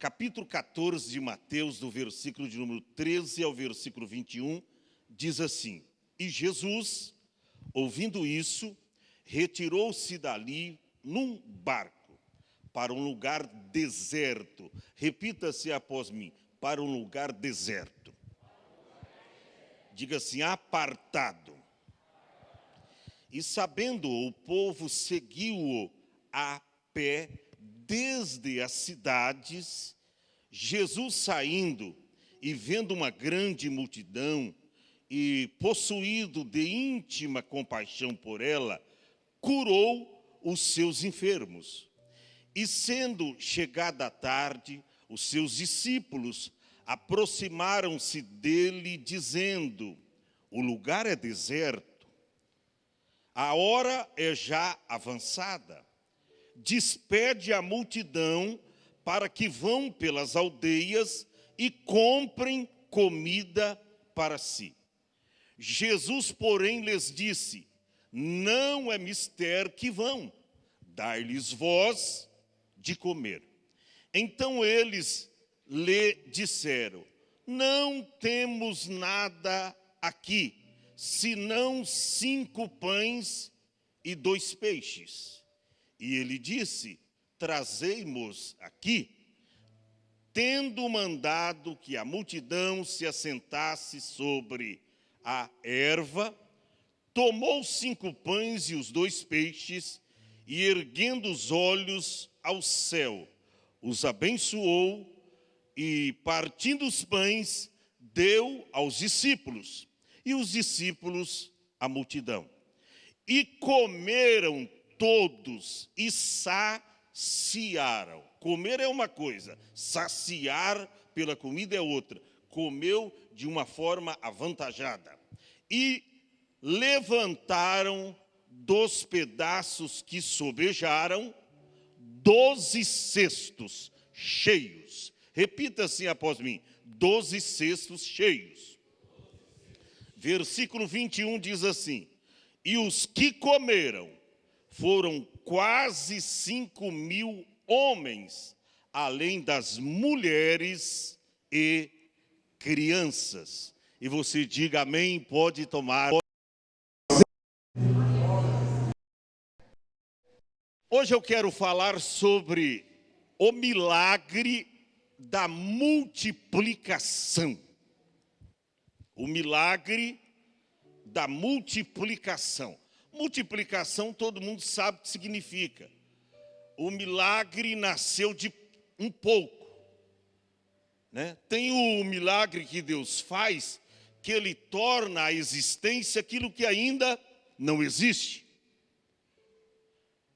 capítulo 14 de Mateus, do versículo de número 13 ao versículo 21, diz assim: E Jesus, ouvindo isso, retirou-se dali num barco para um lugar deserto. Repita-se após mim: para um lugar deserto. Diga assim: apartado. E sabendo, o povo seguiu-o a pé desde as cidades. Jesus, saindo e vendo uma grande multidão, e possuído de íntima compaixão por ela, curou os seus enfermos. E sendo chegada a tarde, os seus discípulos aproximaram-se dele, dizendo: o lugar é deserto, a hora é já avançada. Despede a multidão para que vão pelas aldeias e comprem comida para si. Jesus, porém, lhes disse: não é mister que vão, dar-lhes vós de comer. Então eles lhe disseram: não temos nada aqui, senão 5 pães e 2 peixes. E ele disse: trazei-mos aqui. Tendo mandado que a multidão se assentasse sobre a erva, tomou 5 pães e os 2 peixes, e erguendo os olhos ao céu, os abençoou, e partindo os pães, deu aos discípulos, e os discípulos à multidão. E comeram todos e saciaram. Comer é uma coisa, saciar pela comida é outra. Comeu de uma forma avantajada. E levantaram dos pedaços que sobejaram 12 cestos cheios. Repita assim após mim: 12 cestos cheios. Versículo 21 diz assim: e os que comeram foram quase 5.000 homens, além das mulheres e crianças. E você diga amém, pode tomar. Hoje eu quero falar sobre o milagre da multiplicação. O milagre da multiplicação. Multiplicação todo mundo sabe o que significa. O milagre nasceu de um pouco, né? Tem o milagre que Deus faz, que Ele torna a existência aquilo que ainda não existe.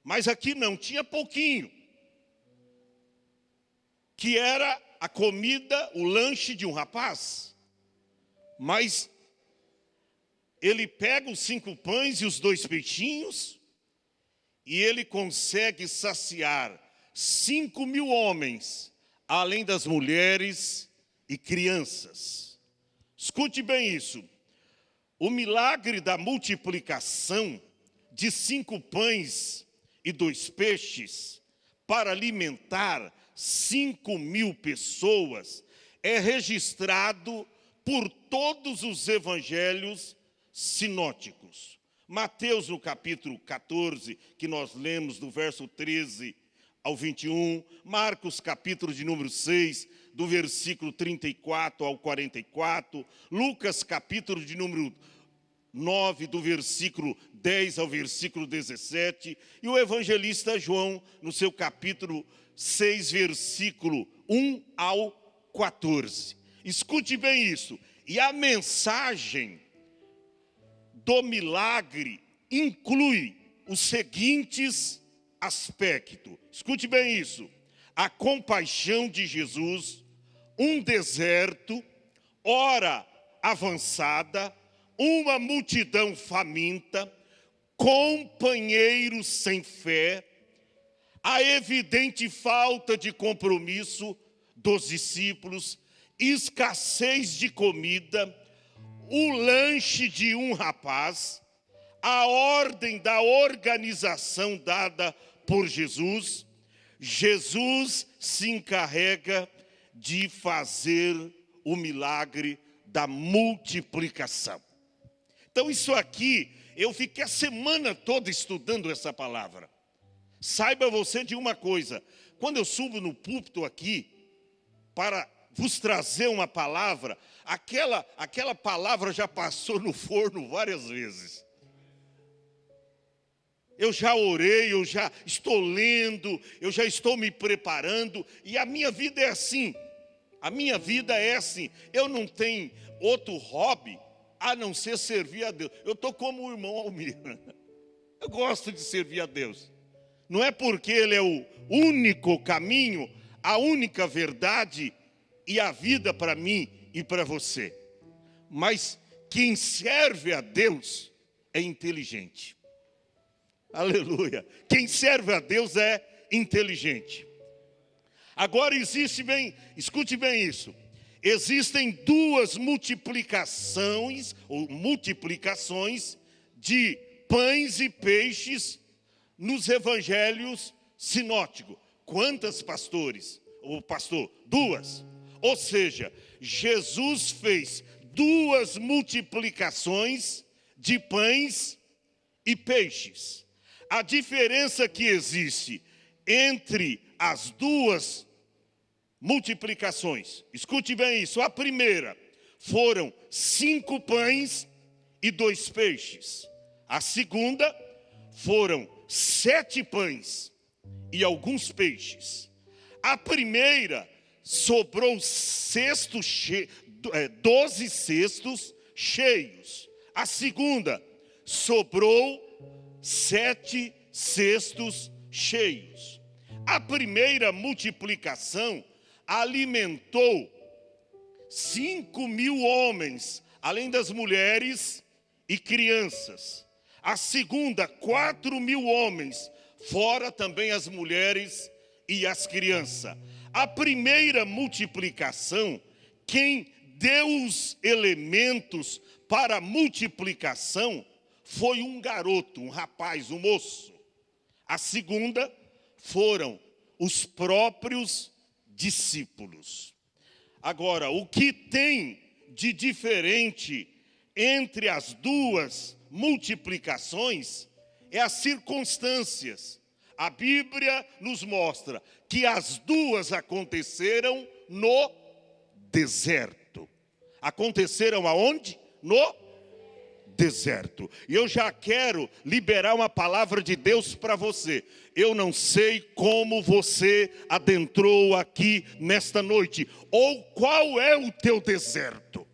Mas aqui não, tinha pouquinho, que era a comida, o lanche de um rapaz. Mas ele pega os 5 pães e os 2 peixinhos, e ele consegue saciar 5.000 homens, além das mulheres e crianças. Escute bem isso. O milagre da multiplicação de 5 pães e 2 peixes para alimentar 5.000 pessoas é registrado por todos os evangelhos sinóticos. Mateus, no capítulo 14, que nós lemos do verso 13 ao 21, Marcos, capítulo de número 6, do versículo 34 ao 44, Lucas, capítulo de número 9, do versículo 10 ao versículo 17, e o evangelista João, no seu capítulo 6, versículo 1 ao 14. Escute bem isso. E a mensagem do milagre inclui os seguintes aspectos. Escute bem isso. A compaixão de Jesus, um deserto, hora avançada, uma multidão faminta, companheiros sem fé, a evidente falta de compromisso dos discípulos, escassez de comida, o lanche de um rapaz, a ordem da organização dada por Jesus, Jesus se encarrega de fazer o milagre da multiplicação. Então isso aqui, eu fiquei a semana toda estudando essa palavra. Saiba você de uma coisa, quando eu subo no púlpito aqui, para vos trazer uma palavra, aquela palavra já passou no forno várias vezes. Eu já orei, eu já estou lendo, eu já estou me preparando, e a minha vida é assim. A minha vida é assim. Eu não tenho outro hobby a não ser servir a Deus. Eu estou como o irmão Almir. Eu gosto de servir a Deus. Não é porque Ele é o único caminho, a única verdade e a vida para mim e para você. Mas quem serve a Deus é inteligente. Aleluia. Quem serve a Deus é inteligente. Agora escute bem isso. Existem duas multiplicações de pães e peixes nos evangelhos sinóticos. Quantas, pastores? O pastor, duas. Ou seja, Jesus fez duas multiplicações de pães e peixes. A diferença que existe entre as duas multiplicações, escute bem isso, a primeira foram 5 pães e 2 peixes. A segunda foram 7 pães e alguns peixes. A primeira sobrou 12 cestos cheios. A segunda sobrou 7 cestos cheios. A primeira multiplicação alimentou 5.000 homens, além das mulheres e crianças. A segunda, 4.000 homens, fora também as mulheres e as crianças. A primeira multiplicação, quem deu os elementos para a multiplicação foi um garoto, um rapaz, um moço. A segunda foram os próprios discípulos. Agora, o que tem de diferente entre as duas multiplicações é as circunstâncias. A Bíblia nos mostra que as duas aconteceram no deserto. Aconteceram aonde? No deserto. E eu já quero liberar uma palavra de Deus para você. Eu não sei como você adentrou aqui nesta noite, ou qual é o teu deserto.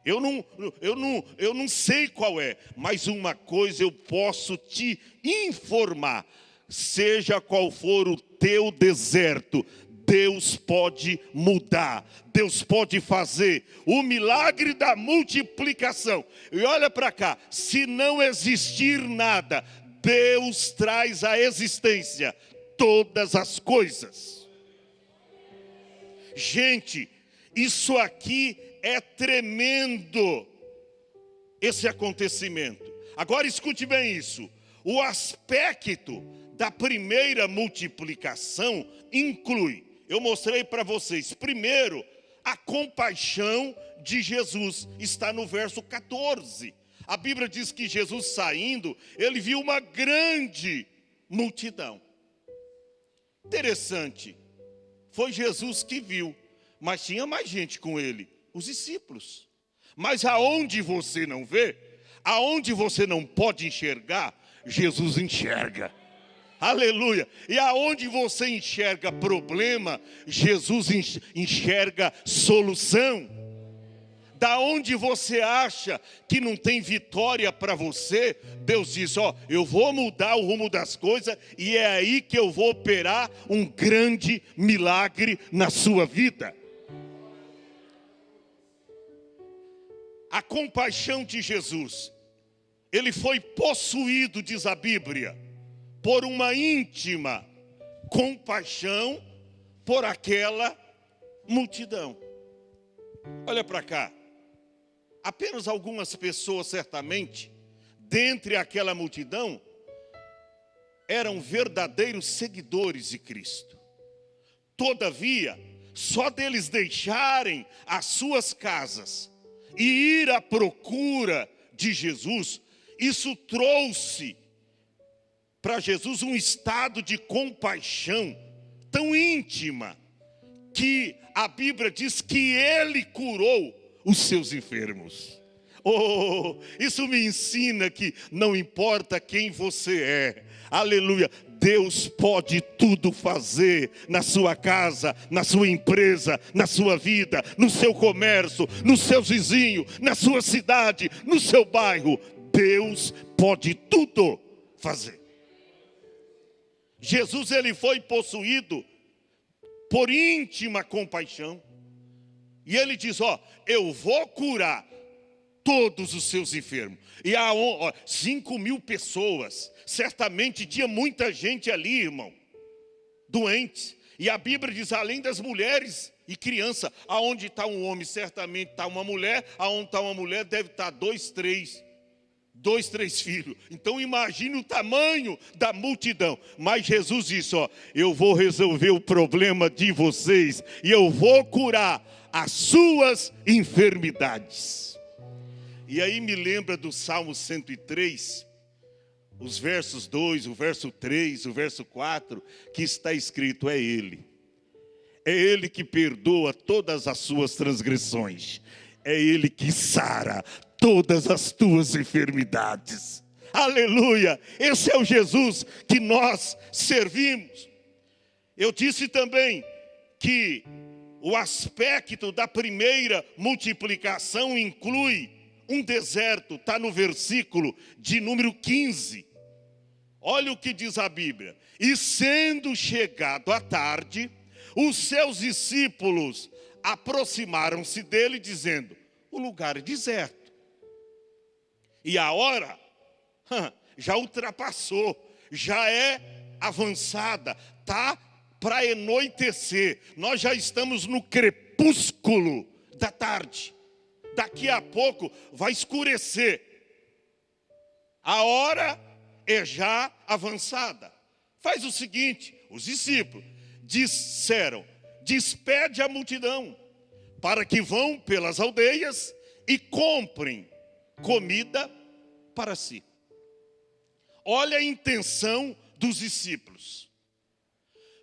Eu não sei qual é, mas uma coisa eu posso te informar. Seja qual for o teu deserto, Deus pode mudar, Deus pode fazer o milagre da multiplicação. E olha para cá, se não existir nada, Deus traz à existência todas as coisas. Gente, isso aqui é tremendo, esse acontecimento. Agora escute bem isso, o aspecto da primeira multiplicação inclui, eu mostrei para vocês, primeiro, a compaixão de Jesus, está no verso 14. A Bíblia diz que Jesus saindo, ele viu uma grande multidão. Interessante, foi Jesus que viu, mas tinha mais gente com ele, os discípulos. Mas aonde você não vê, aonde você não pode enxergar, Jesus enxerga. Aleluia. E aonde você enxerga problema, Jesus enxerga solução. Da onde você acha que não tem vitória para você, Deus diz, eu vou mudar o rumo das coisas e é aí que eu vou operar um grande milagre na sua vida. A compaixão de Jesus, ele foi possuído, diz a Bíblia, por uma íntima compaixão por aquela multidão. Olha para cá. Apenas algumas pessoas, certamente, dentre aquela multidão, eram verdadeiros seguidores de Cristo. Todavia, só deles deixarem as suas casas e ir à procura de Jesus, isso trouxe para Jesus um estado de compaixão tão íntima, que a Bíblia diz que ele curou os seus enfermos. Oh, isso me ensina que não importa quem você é, aleluia, Deus pode tudo fazer na sua casa, na sua empresa, na sua vida, no seu comércio, no seu vizinho, na sua cidade, no seu bairro. Deus pode tudo fazer. Jesus, ele foi possuído por íntima compaixão. E ele diz, eu vou curar todos os seus enfermos. E há 5.000 pessoas. Certamente tinha muita gente ali, irmão, doentes. E a Bíblia diz, além das mulheres e crianças, aonde está um homem, certamente está uma mulher. Aonde está uma mulher, deve estar 2, 3 filhos. Então imagine o tamanho da multidão. Mas Jesus disse, eu vou resolver o problema de vocês e eu vou curar as suas enfermidades. E aí me lembra do Salmo 103, os versos 2, o verso 3, o verso 4, que está escrito, é Ele que perdoa todas as suas transgressões, é Ele que sara todas as tuas enfermidades. Aleluia, esse é o Jesus que nós servimos. Eu disse também que o aspecto da primeira multiplicação inclui um deserto, está no versículo de número 15. Olha o que diz a Bíblia. E sendo chegado a tarde, os seus discípulos aproximaram-se dele, dizendo, o lugar é deserto. E a hora já ultrapassou, já é avançada, está para anoitecer. Nós já estamos no crepúsculo da tarde. Daqui a pouco vai escurecer. A hora é já avançada. Faz o seguinte, os discípulos disseram, despede a multidão, para que vão pelas aldeias e comprem comida para si. Olha a intenção dos discípulos.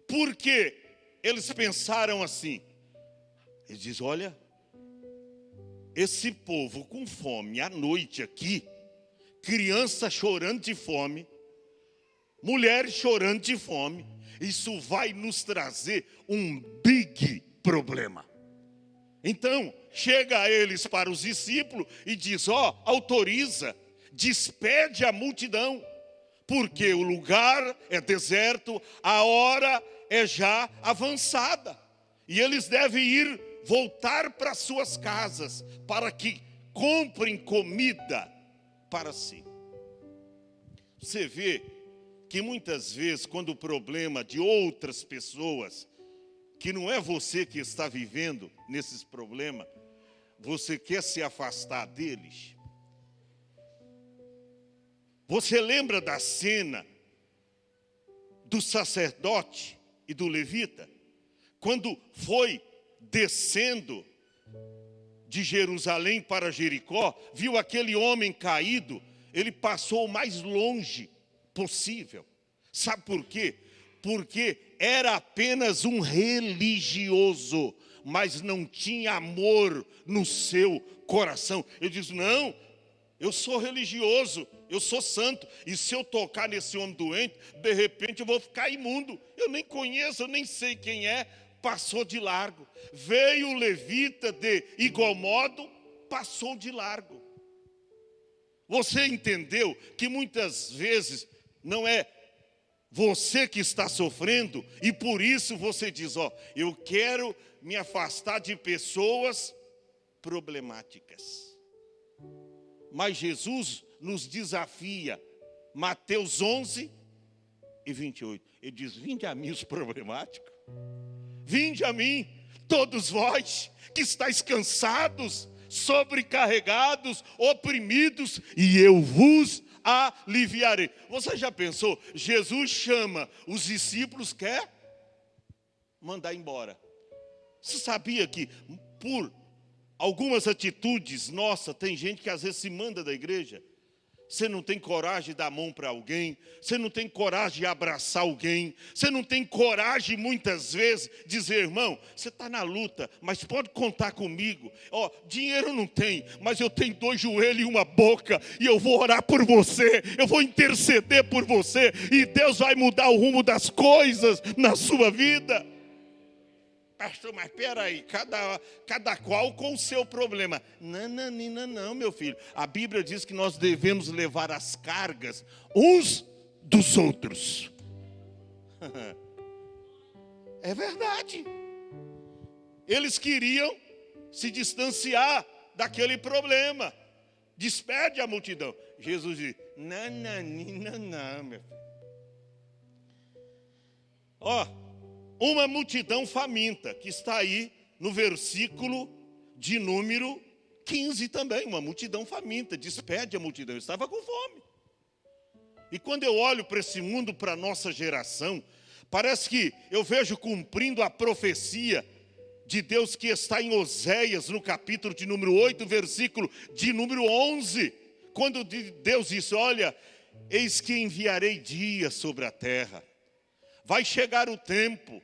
Porque eles pensaram assim, eles dizem, olha, esse povo com fome à noite aqui, criança chorando de fome, mulheres chorando de fome, isso vai nos trazer um big problema. Então, chega a eles para os discípulos e diz, autoriza, despede a multidão, porque o lugar é deserto, a hora é já avançada, e eles devem voltar para suas casas, para que comprem comida para si. Você vê que muitas vezes, quando o problema de outras pessoas, que não é você que está vivendo nesses problemas, você quer se afastar deles. Você lembra da cena do sacerdote e do levita? Quando foi descendo de Jerusalém para Jericó, viu aquele homem caído, ele passou o mais longe possível. Sabe por quê? Porque era apenas um religioso, mas não tinha amor no seu coração. Ele diz, não, eu sou religioso, eu sou santo, e se eu tocar nesse homem doente, de repente eu vou ficar imundo. Eu nem conheço, eu nem sei quem é, passou de largo. Veio o levita de igual modo, passou de largo. Você entendeu que muitas vezes não é você que está sofrendo, e por isso você diz, eu quero me afastar de pessoas problemáticas. Mas Jesus nos desafia, Mateus 11 e 28. Ele diz, vinde a mim os problemáticos. Vinde a mim, todos vós que estáis cansados, sobrecarregados, oprimidos, e eu vos aliviarei. Você já pensou? Jesus chama os discípulos, quer mandar embora. Você sabia que por algumas atitudes, nossa, tem gente que às vezes se manda da igreja. Você não tem coragem de dar a mão para alguém, você não tem coragem de abraçar alguém, você não tem coragem muitas vezes de dizer, irmão, você está na luta, mas pode contar comigo. Ó, dinheiro não tem, mas eu tenho 2 joelhos e uma boca, e eu vou orar por você, eu vou interceder por você, e Deus vai mudar o rumo das coisas na sua vida. Pastor, mas peraí, cada qual com o seu problema. Não, meu filho. A Bíblia diz que nós devemos levar as cargas uns dos outros. É verdade. Eles queriam se distanciar daquele problema. Despede a multidão. Jesus diz, não, meu filho. Ó. Uma multidão faminta, que está aí no versículo de número 15 também. Uma multidão faminta, despede a multidão, eu estava com fome. E quando eu olho para esse mundo, para a nossa geração, parece que eu vejo cumprindo a profecia de Deus que está em Oséias, no capítulo de número 8, versículo de número 11. Quando Deus disse, olha, eis que enviarei dias sobre a terra. Vai chegar o tempo.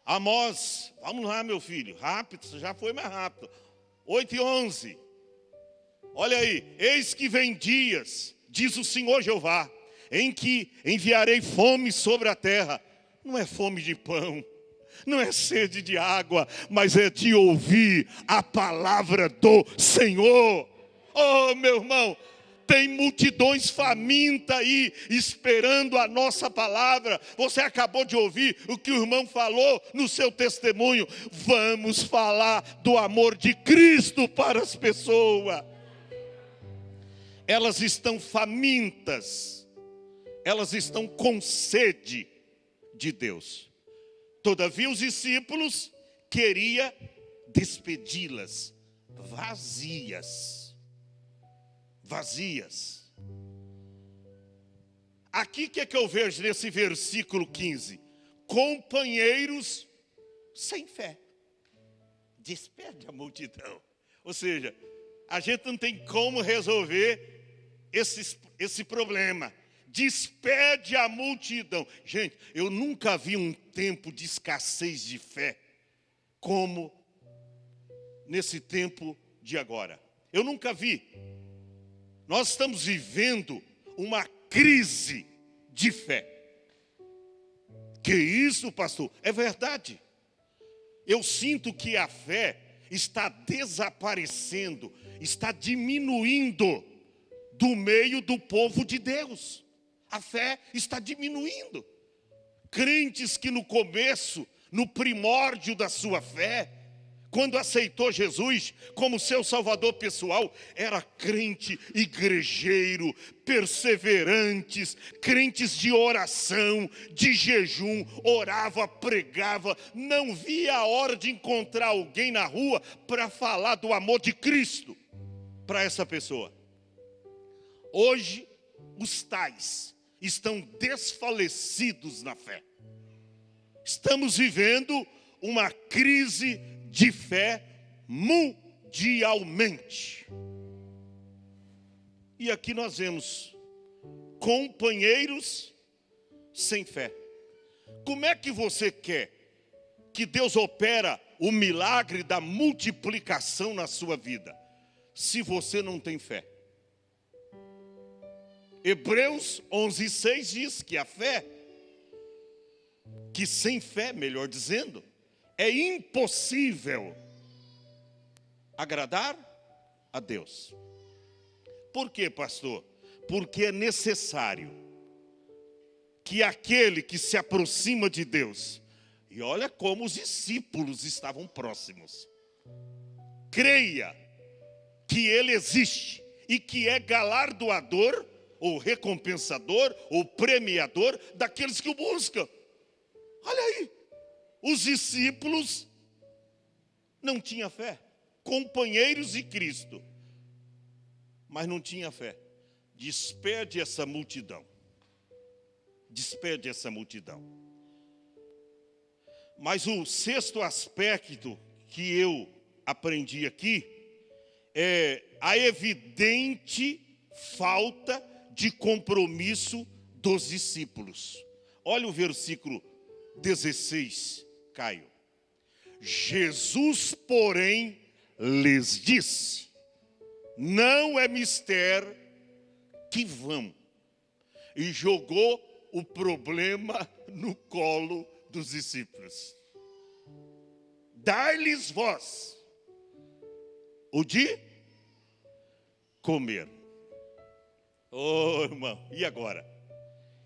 Amós, vamos lá, meu filho, rápido, já foi mais rápido. 8:11. Olha aí, eis que vem dias, diz o Senhor Jeová, em que enviarei fome sobre a terra. Não é fome de pão, não é sede de água, mas é de ouvir a palavra do Senhor. Oh, meu irmão, tem multidões famintas aí, esperando a nossa palavra. Você acabou de ouvir o que o irmão falou no seu testemunho. Vamos falar do amor de Cristo para as pessoas. Elas estão famintas. Elas estão com sede de Deus. Todavia os discípulos queriam despedi-las vazias. Aqui que é que eu vejo nesse versículo 15? Companheiros sem fé. Despede a multidão. Ou seja, a gente não tem como resolver esse problema. Despede a multidão. Gente, eu nunca vi um tempo de escassez de fé como nesse tempo de agora. Eu nunca vi. Nós estamos vivendo uma crise de fé. Que isso, pastor? É verdade. Eu sinto que a fé está desaparecendo, está diminuindo do meio do povo de Deus. A fé está diminuindo. Crentes que no começo, no primórdio da sua fé, quando aceitou Jesus como seu salvador pessoal, era crente igrejeiro, perseverantes, crentes de oração, de jejum, orava, pregava, não via a hora de encontrar alguém na rua para falar do amor de Cristo para essa pessoa. Hoje, os tais estão desfalecidos na fé. Estamos vivendo uma crise de fé mundialmente. E aqui nós vemos companheiros sem fé. Como é que você quer que Deus opera o milagre da multiplicação na sua vida, se você não tem fé? Hebreus 11:6 diz que a fé, que sem fé, melhor dizendo, é impossível agradar a Deus. Por quê, pastor? Porque é necessário que aquele que se aproxima de Deus, e olha como os discípulos estavam próximos, creia que Ele existe e que é galardoador, ou recompensador, ou premiador daqueles que o buscam. Olha aí. Os discípulos não tinham fé, companheiros de Cristo, mas não tinham fé. despede essa multidão. Despede essa multidão. Mas o sexto aspecto que eu aprendi aqui é a evidente falta de compromisso dos discípulos. Olha o versículo 16, Caio. Jesus, porém, lhes disse: não é mister que vão. E jogou o problema no colo dos discípulos. Dai-lhes vós o de comer. Oh, irmão, e agora?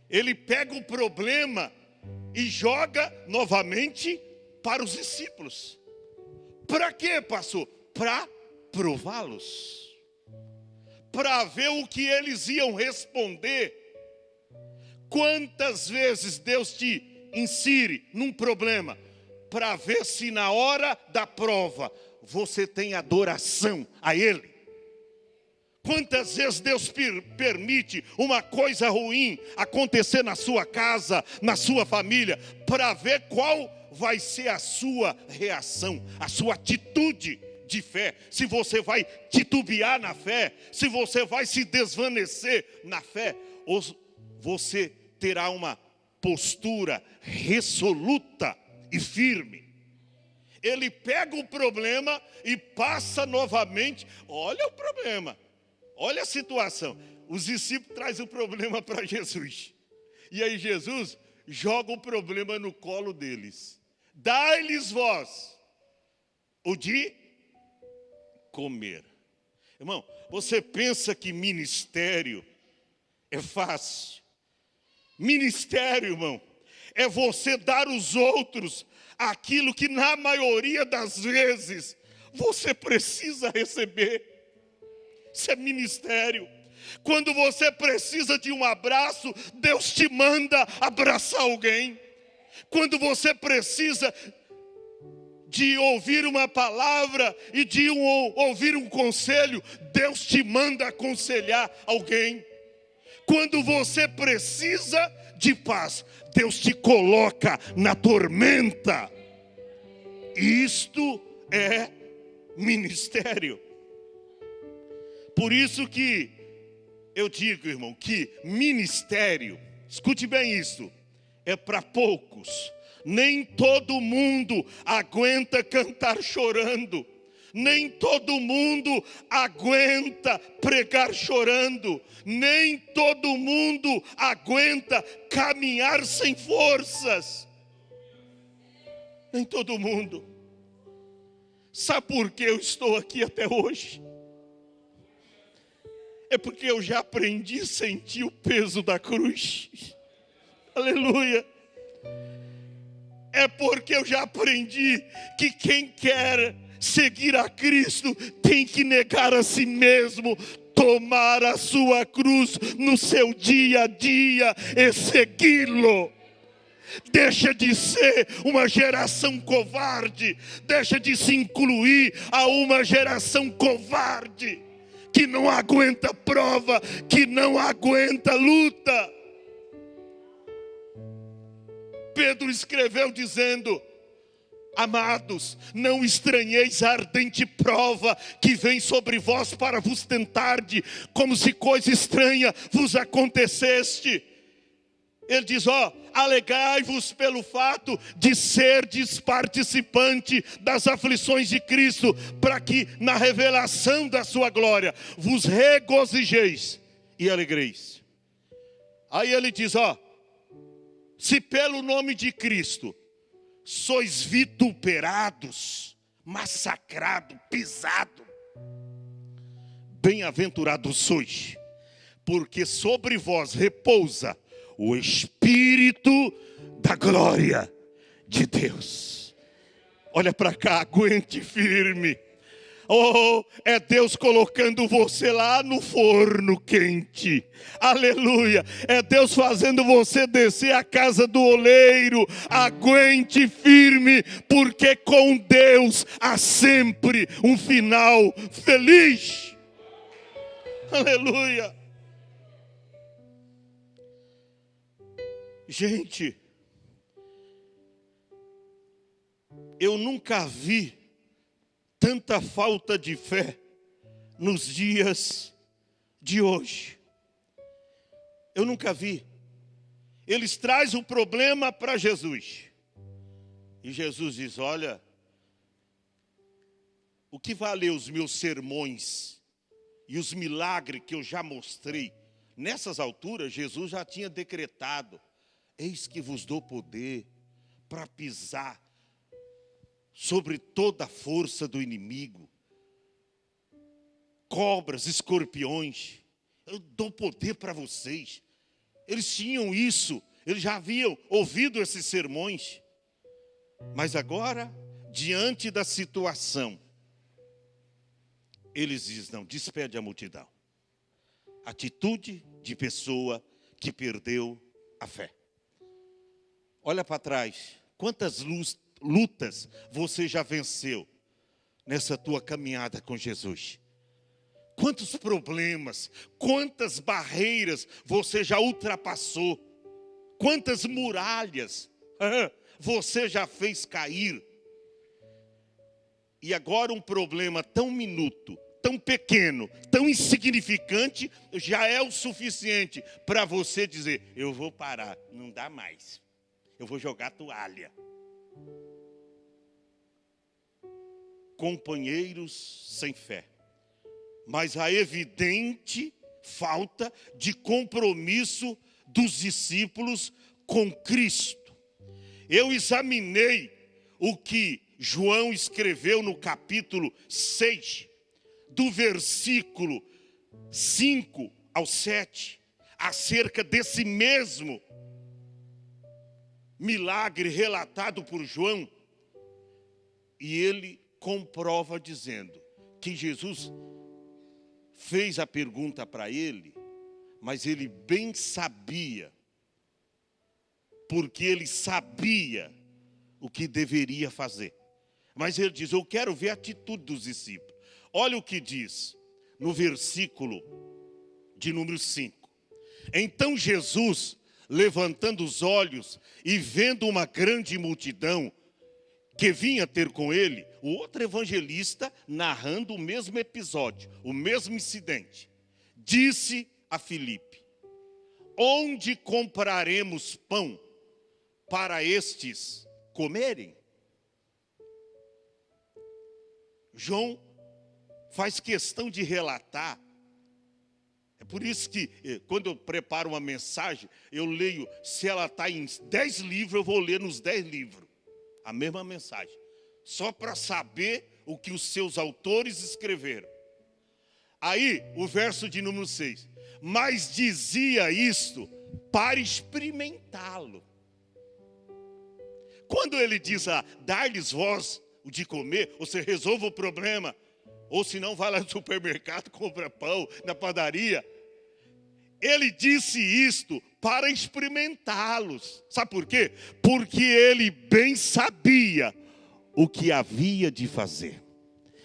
Ele pega o problema e joga novamente para os discípulos. Para quê, pastor? Para prová-los. Para ver o que eles iam responder. Quantas vezes Deus te insere num problema para ver se na hora da prova você tem adoração a Ele? Quantas vezes Deus permite uma coisa ruim acontecer na sua casa, na sua família, para ver qual vai ser a sua reação, a sua atitude de fé? Se você vai titubear na fé, se você vai se desvanecer na fé, ou você terá uma postura resoluta e firme. Ele pega o problema e passa novamente. Olha o problema, olha a situação. Os discípulos trazem o problema para Jesus. E aí Jesus joga o problema no colo deles. Dai-lhes vós o de comer. Irmão, você pensa que ministério é fácil? Ministério, irmão, é você dar aos outros aquilo que na maioria das vezes você precisa receber. Isso é ministério. Quando você precisa de um abraço, Deus te manda abraçar alguém. Quando você precisa de ouvir uma palavra e de ouvir um conselho, Deus te manda aconselhar alguém. Quando você precisa de paz, Deus te coloca na tormenta. Isto é ministério. Por isso que eu digo, irmão, que ministério, escute bem isso, é para poucos. Nem todo mundo aguenta cantar chorando. Nem todo mundo aguenta pregar chorando. Nem todo mundo aguenta caminhar sem forças. Nem todo mundo. Sabe por que eu estou aqui até hoje? É porque eu já aprendi a sentir o peso da cruz. Aleluia. É porque eu já aprendi que quem quer seguir a Cristo tem que negar a si mesmo, tomar a sua cruz no seu dia a dia e segui-lo. Deixa de ser uma geração covarde, deixa de se incluir a uma geração covarde, que não aguenta prova, que não aguenta luta. Pedro escreveu dizendo: amados, não estranheis a ardente prova que vem sobre vós para vos tentar, como se coisa estranha vos acontecesse. Ele diz, alegrai-vos pelo fato de serdes participante das aflições de Cristo, para que na revelação da sua glória vos regozijeis e alegreis. Aí ele diz, se pelo nome de Cristo sois vituperados, massacrados, pisados, bem-aventurados sois, porque sobre vós repousa o Espírito da glória de Deus. Olha para cá, aguente firme. É Deus colocando você lá no forno quente. Aleluia. É Deus fazendo você descer a casa do oleiro. Aguente firme, porque com Deus há sempre um final feliz. Aleluia. Gente, eu nunca vi tanta falta de fé nos dias de hoje. Eu nunca vi. Eles trazem o problema para Jesus. E Jesus diz, olha, o que valeu os meus sermões e os milagres que eu já mostrei? Nessas alturas, Jesus já tinha decretado, eis que vos dou poder para pisar sobre toda a força do inimigo. Cobras, escorpiões, eu dou poder para vocês. Eles tinham isso, eles já haviam ouvido esses sermões. Mas agora, diante da situação, eles dizem, não, despede a multidão. Atitude de pessoa que perdeu a fé. Olha para trás, quantas lutas você já venceu nessa tua caminhada com Jesus? Quantos problemas, quantas barreiras você já ultrapassou? Quantas muralhas você já fez cair? E agora um problema tão minuto, tão pequeno, tão insignificante, já é o suficiente para você dizer, eu vou parar, não dá mais. Eu vou jogar toalha. Companheiros sem fé. Mas a evidente falta de compromisso dos discípulos com Cristo. Eu examinei o que João escreveu no capítulo 6, do versículo 5 ao 7, acerca desse mesmo milagre relatado por João. E ele comprova dizendo que Jesus fez a pergunta para ele, mas ele bem sabia, porque ele sabia o que deveria fazer. Mas ele diz, eu quero ver a atitude dos discípulos. Olha o que diz no versículo de número 5. Então Jesus, levantando os olhos e vendo uma grande multidão que vinha ter com ele, o outro evangelista narrando o mesmo episódio, o mesmo incidente, disse a Filipe, onde compraremos pão para estes comerem? João faz questão de relatar. É por isso que, quando eu preparo uma mensagem, eu leio, se ela está em 10 livros, eu vou ler nos 10 livros. A mesma mensagem. Só para saber o que os seus autores escreveram. Aí, o verso de número 6. Mas dizia isto para experimentá-lo. Quando ele diz, dar-lhes vós o de comer, você resolva o problema. Ou se não, vai lá no supermercado, compra pão, na padaria. Ele disse isto para experimentá-los. Sabe por quê? Porque ele bem sabia o que havia de fazer.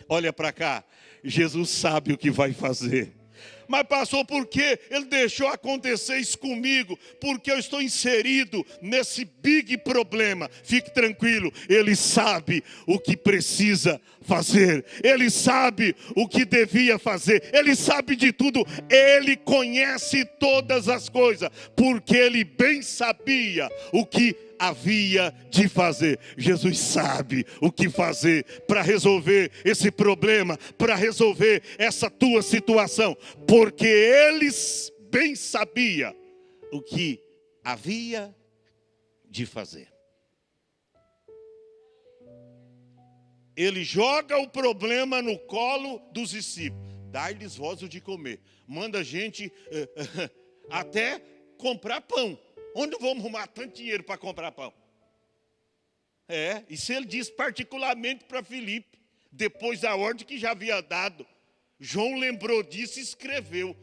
Olha para cá, Jesus sabe o que vai fazer. Mas passou porque ele deixou acontecer isso comigo, porque eu estou inserido nesse big problema. Fique tranquilo, ele sabe o que precisa fazer, ele sabe o que devia fazer, ele sabe de tudo, ele conhece todas as coisas, porque ele bem sabia o que havia de fazer. Jesus sabe o que fazer para resolver esse problema, para resolver essa tua situação, porque ele bem sabia o que havia de fazer. Ele joga o problema no colo dos discípulos. Dai-lhes vós o de comer. Manda a gente até comprar pão. Onde vamos arrumar tanto dinheiro para comprar pão? Isso ele diz particularmente para Filipe, depois da ordem que já havia dado. João lembrou disso e escreveu.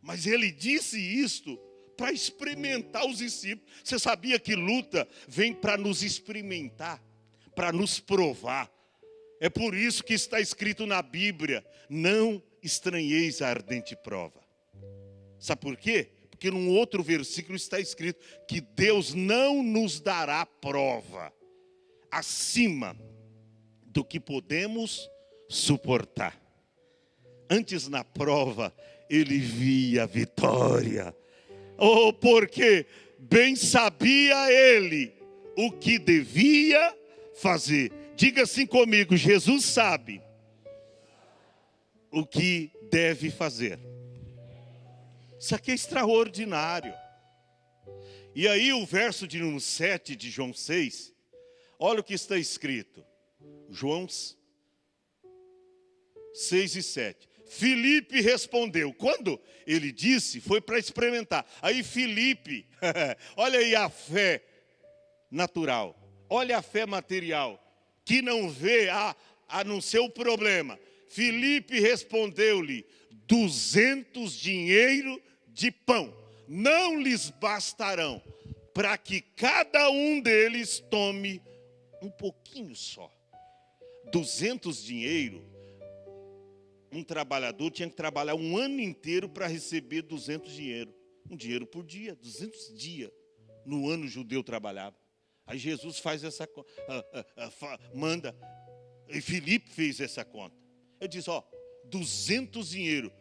Mas ele disse isto para experimentar os discípulos. Você sabia que luta vem para nos experimentar, para nos provar. É por isso que está escrito na Bíblia, não estranheis a ardente prova. Sabe por quê? Porque num outro versículo está escrito que Deus não nos dará prova acima do que podemos suportar. Antes na prova, ele via a vitória. Oh, porque bem sabia ele o que devia fazer. Diga assim comigo: Jesus sabe o que deve fazer. Isso aqui é extraordinário. E aí o verso de número 7 de João 6, olha o que está escrito. João 6 e 7. Filipe respondeu. Quando ele disse, foi para experimentar. Aí Filipe, olha aí a fé natural, olha a fé material, que não vê a não ser o problema. Filipe respondeu-lhe: 200 dinheiro de pão não lhes bastarão, para que cada um deles tome um pouquinho só. 200 dinheiro, um trabalhador tinha que trabalhar um ano inteiro para receber 200 dinheiro. Um dinheiro por dia, 200 dias no ano o judeu trabalhava. Aí Jesus faz essa conta, manda, e Filipe fez essa conta. Ele diz, 200 dinheiro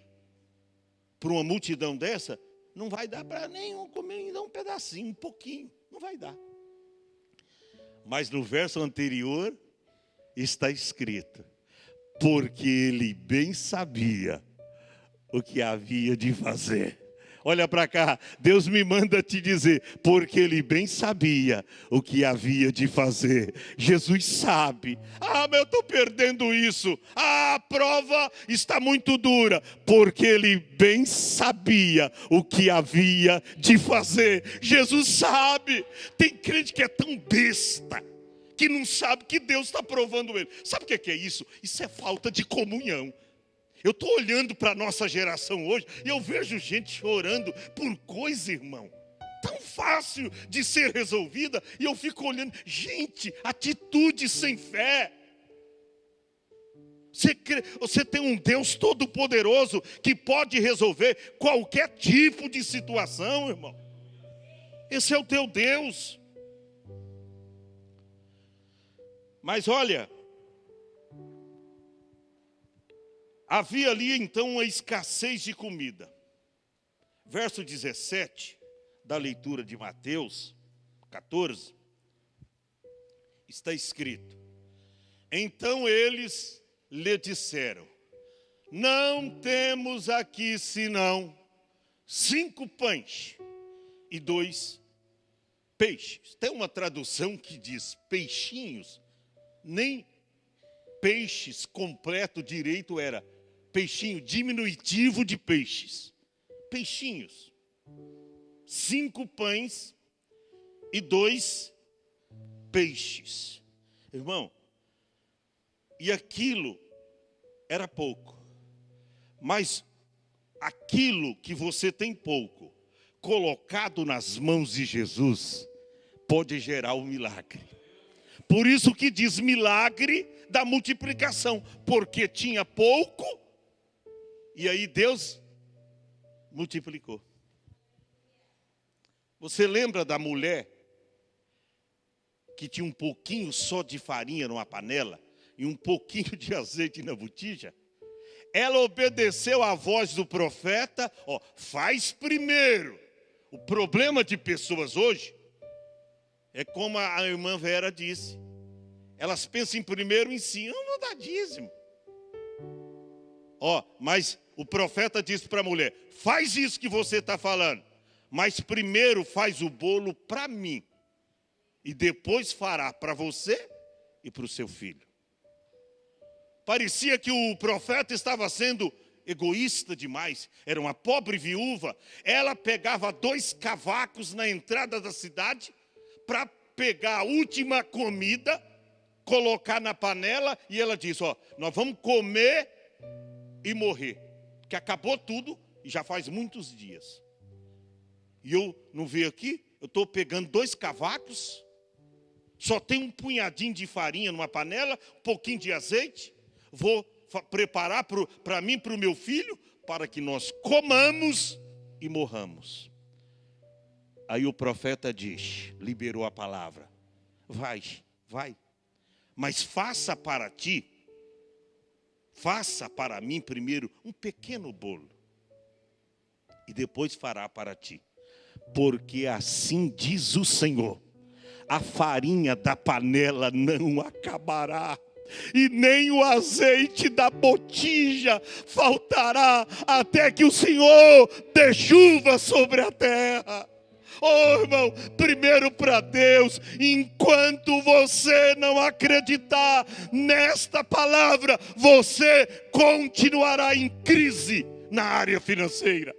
para uma multidão dessa, não vai dar para nenhum comer ainda um pedacinho, um pouquinho, não vai dar. Mas no verso anterior está escrito, porque ele bem sabia o que havia de fazer. Olha para cá, Deus me manda te dizer, porque ele bem sabia o que havia de fazer. Jesus sabe. Mas eu estou perdendo isso. A prova está muito dura, porque ele bem sabia o que havia de fazer. Jesus sabe. Tem crente que é tão besta, que não sabe que Deus está provando ele. Sabe o que é isso? Isso é falta de comunhão. Eu estou olhando para a nossa geração hoje e eu vejo gente chorando por coisa, irmão, tão fácil de ser resolvida, e eu fico olhando, gente, atitude sem fé. Você tem um Deus todo-poderoso que pode resolver qualquer tipo de situação, irmão. Esse é o teu Deus. Mas olha, havia ali então uma escassez de comida. Verso 17 da leitura de Mateus 14, está escrito: então eles lhe disseram, não temos aqui senão 5 pães e 2 peixes. Tem uma tradução que diz peixinhos, nem peixes completo direito era peixinho, diminutivo de peixes. Peixinhos. 5 pães e 2 peixes. Irmão, e aquilo era pouco. Mas aquilo que você tem pouco, colocado nas mãos de Jesus, pode gerar um milagre. Por isso que diz milagre da multiplicação, porque tinha pouco, e aí Deus multiplicou. Você lembra da mulher que tinha um pouquinho só de farinha numa panela e um pouquinho de azeite na botija? Ela obedeceu à voz do profeta, faz primeiro. O problema de pessoas hoje é como a irmã Vera disse. Elas pensam em primeiro em si. Eu não vou dar dízimo. Mas o profeta disse para a mulher, faz isso que você está falando, mas primeiro faz o bolo para mim. E depois fará para você e para o seu filho. Parecia que o profeta estava sendo egoísta demais. Era uma pobre viúva. Ela pegava 2 cavacos na entrada da cidade para pegar a última comida, colocar na panela, e ela disse, nós vamos comer e morrer, porque acabou tudo e já faz muitos dias. E eu não vejo aqui, eu estou pegando 2 cavacos, só tem um punhadinho de farinha numa panela, um pouquinho de azeite, vou preparar para mim e para o meu filho, para que nós comamos e morramos. Aí o profeta diz, liberou a palavra. Vai. Mas faça para mim primeiro um pequeno bolo. E depois fará para ti. Porque assim diz o Senhor, a farinha da panela não acabará, e nem o azeite da botija faltará, até que o Senhor dê chuva sobre a terra. Oh, irmão, primeiro para Deus, enquanto você não acreditar nesta palavra, você continuará em crise na área financeira.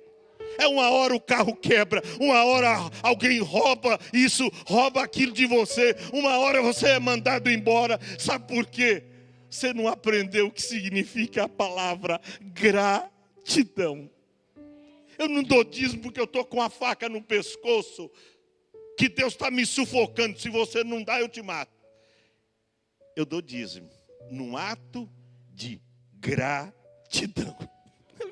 Uma hora o carro quebra, uma hora alguém rouba isso, rouba aquilo de você, uma hora você é mandado embora. Sabe por quê? Você não aprendeu o que significa a palavra gratidão. Eu não dou dízimo porque eu estou com a faca no pescoço, que Deus está me sufocando. Se você não dá, eu te mato. Eu dou dízimo num ato de gratidão.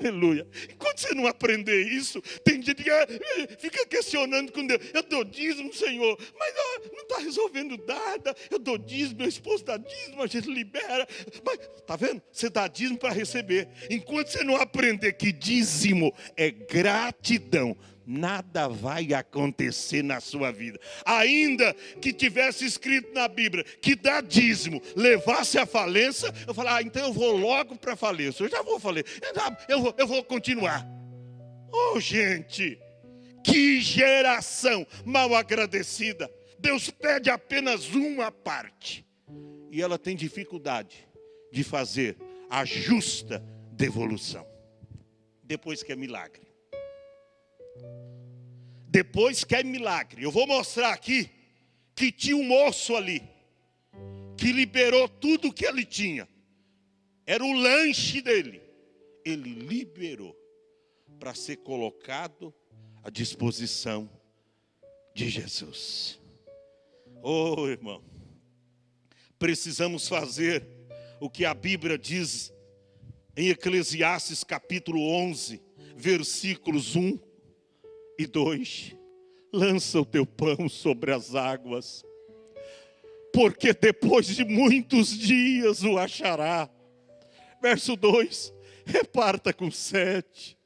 Aleluia. Enquanto você não aprender isso, tem gente que fica questionando com Deus. Eu dou dízimo, Senhor, mas não está resolvendo nada. Eu dou dízimo, meu esposo dá dízimo, a gente libera. Mas, está vendo? Você dá dízimo para receber. Enquanto você não aprender que dízimo é gratidão, nada vai acontecer na sua vida. Ainda que tivesse escrito na Bíblia que dar dízimo levasse à falência, eu falo, então eu vou logo para a falência. Eu já vou falar, eu vou continuar. Oh, gente, que geração mal agradecida. Deus pede apenas uma parte, e ela tem dificuldade de fazer a justa devolução. Depois que é milagre. Depois que é milagre. Eu vou mostrar aqui que tinha um moço ali que liberou tudo que ele tinha. Era o lanche dele. Ele liberou para ser colocado à disposição de Jesus. Oh, irmão, precisamos fazer o que a Bíblia diz em Eclesiastes capítulo 11, versículos 1 e 2, lança o teu pão sobre as águas, porque depois de muitos dias o achará. Verso 2, reparta com 7.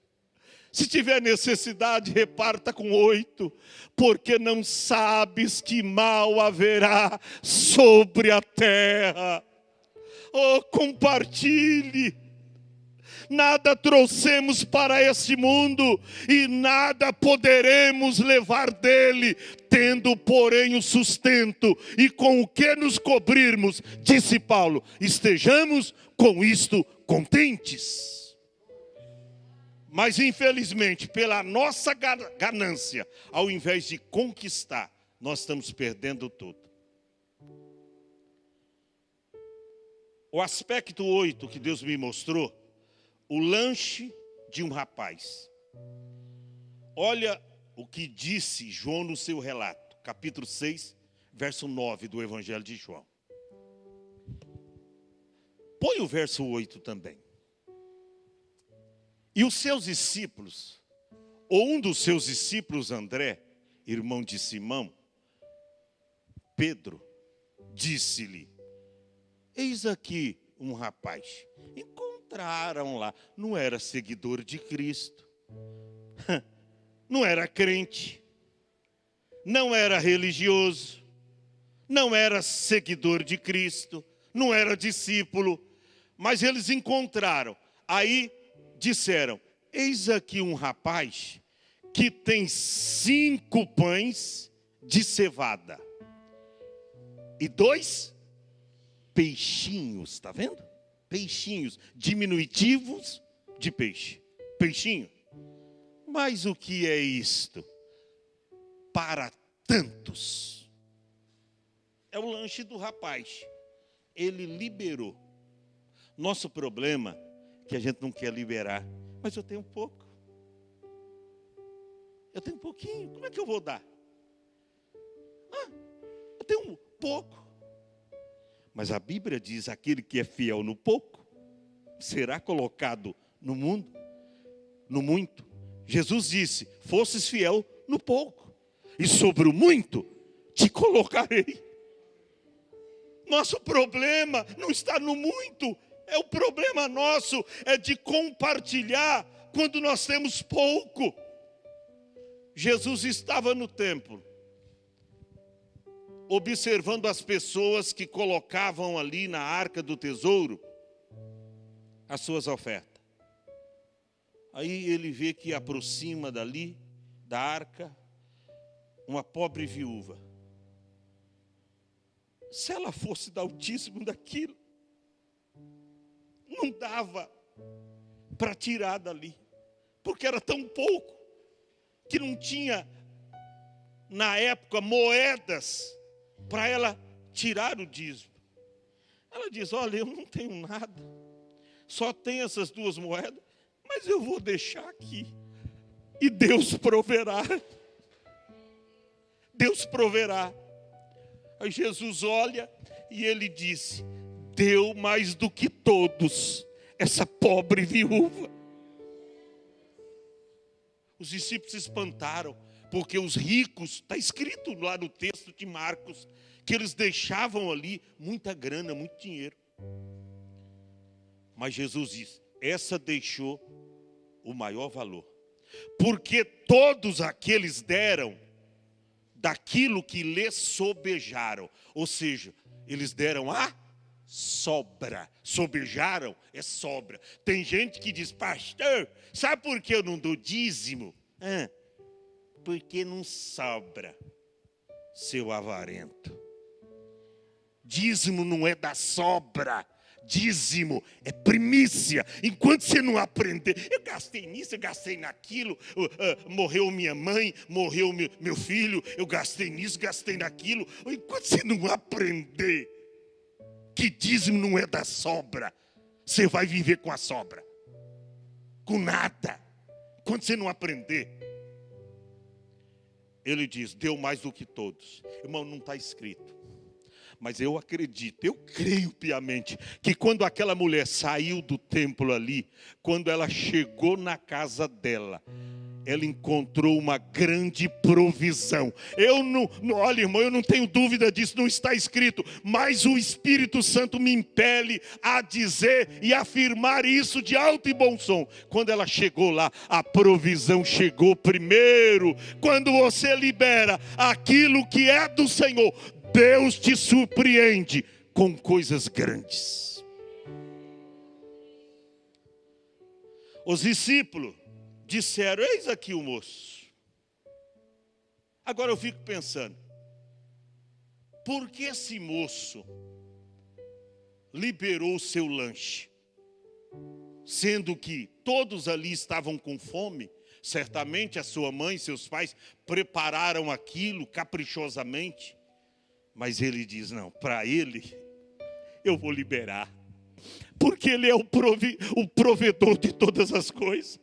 Se tiver necessidade, reparta com 8, porque não sabes que mal haverá sobre a terra. Oh, compartilhe. Nada trouxemos para este mundo e nada poderemos levar dele, tendo porém o sustento e com o que nos cobrirmos, disse Paulo, estejamos com isto contentes. Mas infelizmente, pela nossa ganância, ao invés de conquistar, nós estamos perdendo tudo. O aspecto 8 que Deus me mostrou, o lanche de um rapaz. Olha o que disse João no seu relato, capítulo 6, verso 9 do Evangelho de João. Põe o verso 8 também. E os seus discípulos, ou um dos seus discípulos, André, irmão de Simão, Pedro, disse-lhe, eis aqui um rapaz. Encontraram lá, não era seguidor de Cristo, não era crente, não era religioso, não era seguidor de Cristo, não era discípulo, mas eles encontraram. Aí disseram, eis aqui um rapaz que tem 5 pães de cevada e 2 peixinhos, está vendo? Peixinhos, diminutivos de peixe. Peixinho. Mas o que é isto? Para tantos. É o lanche do rapaz. Ele liberou. Nosso problema é que a gente não quer liberar. Mas eu tenho pouco. Eu tenho um pouquinho. Como é que eu vou dar? Eu tenho um pouco. Mas a Bíblia diz, aquele que é fiel no pouco, será colocado no mundo, no muito. Jesus disse, fosses fiel no pouco. e sobre o muito te colocarei. Nosso problema não está no muito, o problema nosso é de compartilhar quando nós temos pouco. Jesus estava no templo, observando as pessoas que colocavam ali na arca do tesouro as suas ofertas. Aí ele vê que aproxima dali, da arca, uma pobre viúva. Se ela fosse dar o dízimo daquilo, não dava para tirar dali, porque era tão pouco, que não tinha, na época, moedas para ela tirar o dízimo. Ela diz, olha, eu não tenho nada, só tenho essas 2 moedas, mas eu vou deixar aqui, e Deus proverá. Deus proverá. Aí Jesus olha e ele disse, deu mais do que todos, essa pobre viúva. Os discípulos se espantaram, porque os ricos, está escrito lá no texto de Marcos, que eles deixavam ali muita grana, muito dinheiro. Mas Jesus diz, essa deixou o maior valor, porque todos aqueles deram daquilo que lhes sobejaram, ou seja, eles deram a sobra. Sobejaram é sobra. Tem gente que diz, pastor, sabe por que eu não dou dízimo? Porque não sobra, seu avarento. Dízimo não é da sobra. Dízimo é primícia. Enquanto você não aprender, eu gastei nisso, eu gastei naquilo, morreu minha mãe, morreu meu filho, eu gastei nisso, gastei naquilo. Enquanto você não aprender que dízimo não é da sobra, você vai viver com a sobra, com nada. Quando você não aprender, ele diz, deu mais do que todos. Irmão, não está escrito. Mas eu acredito, eu creio piamente, que quando aquela mulher saiu do templo ali, quando ela chegou na casa dela, ela encontrou uma grande provisão. Olha, irmão, eu não tenho dúvida disso, não está escrito, mas o Espírito Santo me impele a dizer e afirmar isso de alto e bom som. Quando ela chegou lá, a provisão chegou primeiro. Quando você libera aquilo que é do Senhor, Deus te surpreende com coisas grandes. Os discípulos disseram, eis aqui o moço. Agora eu fico pensando, por que esse moço liberou o seu lanche? Sendo que todos ali estavam com fome, certamente a sua mãe e seus pais prepararam aquilo caprichosamente. Mas ele diz, não, para ele, eu vou liberar. Porque ele é o provedor de todas as coisas.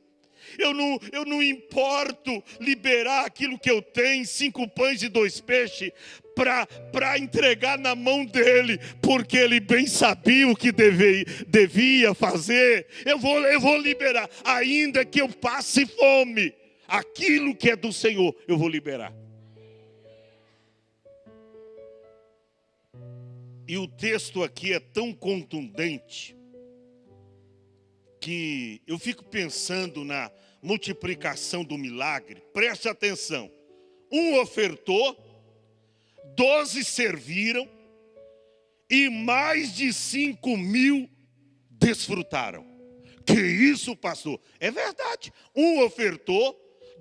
Eu não importo liberar aquilo que eu tenho, 5 pães e 2 peixes, para entregar na mão dele. Porque ele bem sabia o que devia fazer. Eu vou liberar, ainda que eu passe fome. Aquilo que é do Senhor, eu vou liberar. E o texto aqui é tão contundente que eu fico pensando na multiplicação do milagre. Preste atenção. 1 ofertou, 12 serviram e mais de 5.000 desfrutaram. Que isso, pastor? É verdade. 1 ofertou,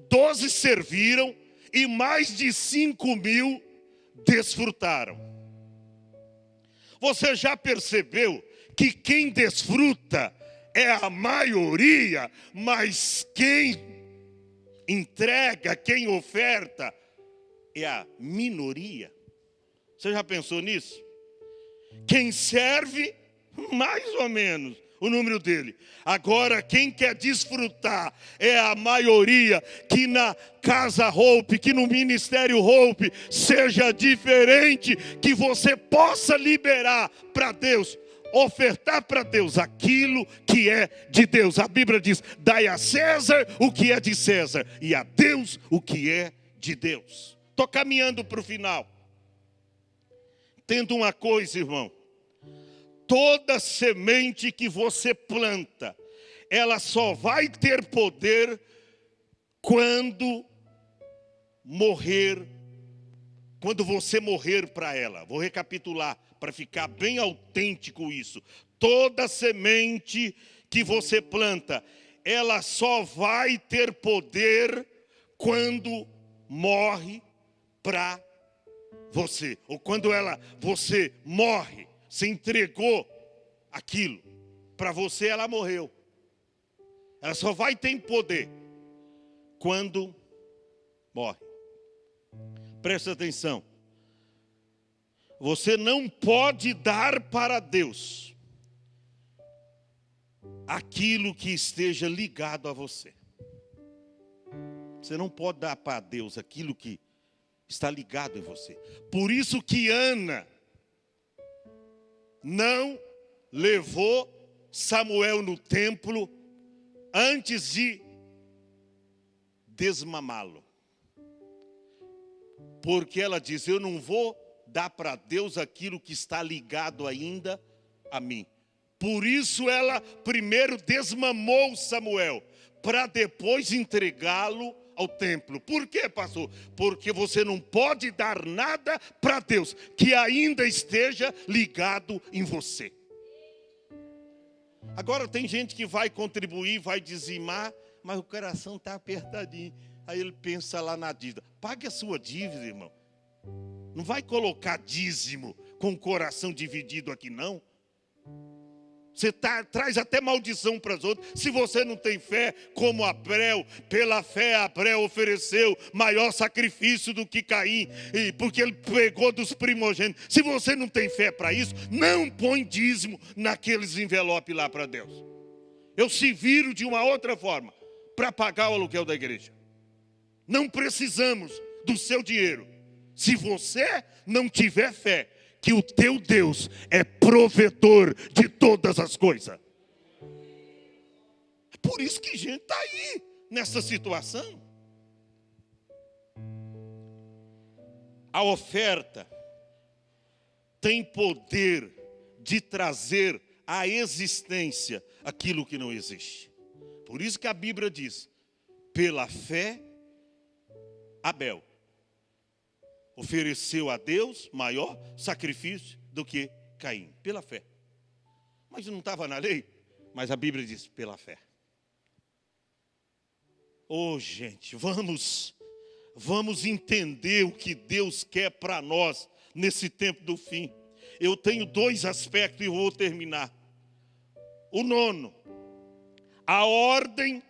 12 serviram e mais de 5.000 desfrutaram. Você já percebeu que quem desfruta é a maioria, mas quem entrega, quem oferta é a minoria? Você já pensou nisso? Quem serve, mais ou menos, o número dele. Agora, quem quer desfrutar é a maioria. Que na Casa Hope, que no Ministério Hope seja diferente, que você possa liberar para Deus, ofertar para Deus aquilo que é de Deus. A Bíblia diz, dai a César o que é de César e a Deus o que é de Deus. Estou caminhando para o final. Entenda uma coisa, irmão. Toda semente que você planta, ela só vai ter poder quando você morrer para ela. Vou recapitular para ficar bem autêntico isso. Toda semente que você planta, ela só vai ter poder quando morre para você, ou quando você morre, você entregou aquilo para você, ela morreu. Ela só vai ter poder quando morre. Presta atenção. Você não pode dar para Deus aquilo que esteja ligado a você. Você não pode dar para Deus aquilo que está ligado em você. Por isso que Ana não levou Samuel no templo antes de desmamá-lo. Porque ela diz, eu não vou dar para Deus aquilo que está ligado ainda a mim. Por isso ela primeiro desmamou Samuel, para depois entregá-lo ao templo. Por quê, pastor? Porque você não pode dar nada para Deus que ainda esteja ligado em você. Agora tem gente que vai contribuir, vai dizimar, mas o coração está apertadinho. Aí ele pensa lá na dívida. Pague a sua dívida, irmão. Não vai colocar dízimo com o coração dividido aqui, não. Você traz até maldição para os outros. Se você não tem fé, como Abel, pela fé Abel ofereceu maior sacrifício do que Caim, porque ele pegou dos primogênitos. Se você não tem fé para isso, não põe dízimo naqueles envelopes lá para Deus. Eu se viro de uma outra forma para pagar o aluguel da igreja. Não precisamos do seu dinheiro. Se você não tiver fé que o teu Deus é provedor de todas as coisas. É por isso que gente está aí, nessa situação. A oferta tem poder de trazer à existência aquilo que não existe. Por isso que a Bíblia diz, pela fé, Abel ofereceu a Deus maior sacrifício do que Caim, pela fé. Mas não estava na lei, mas a Bíblia diz, pela fé. Oh, gente, vamos entender o que Deus quer para nós nesse tempo do fim. Eu tenho 2 aspectos e vou terminar. O 9, a ordem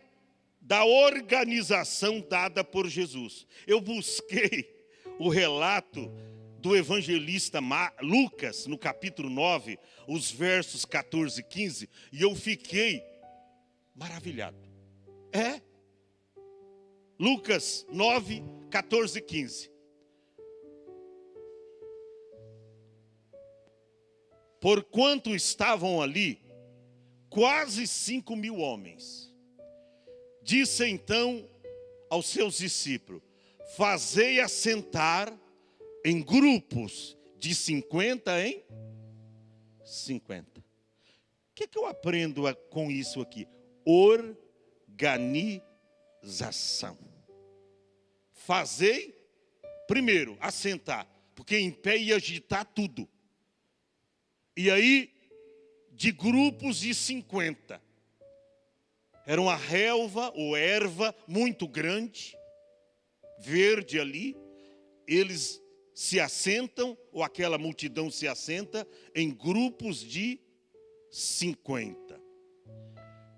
da organização dada por Jesus. Eu busquei o relato do evangelista Lucas, no capítulo 9, os versos 14 e 15, e eu fiquei maravilhado. Lucas 9, 14 e 15. Porquanto estavam ali quase 5.000 homens, disse então aos seus discípulos, fazei assentar em grupos de 50 em 50. O que eu aprendo com isso aqui? Organização. Fazei, primeiro, assentar, porque em pé ia agitar tudo. E aí, de grupos de 50. Era uma relva ou erva muito grande, verde ali, eles se assentam, ou aquela multidão se assenta, em grupos de 50.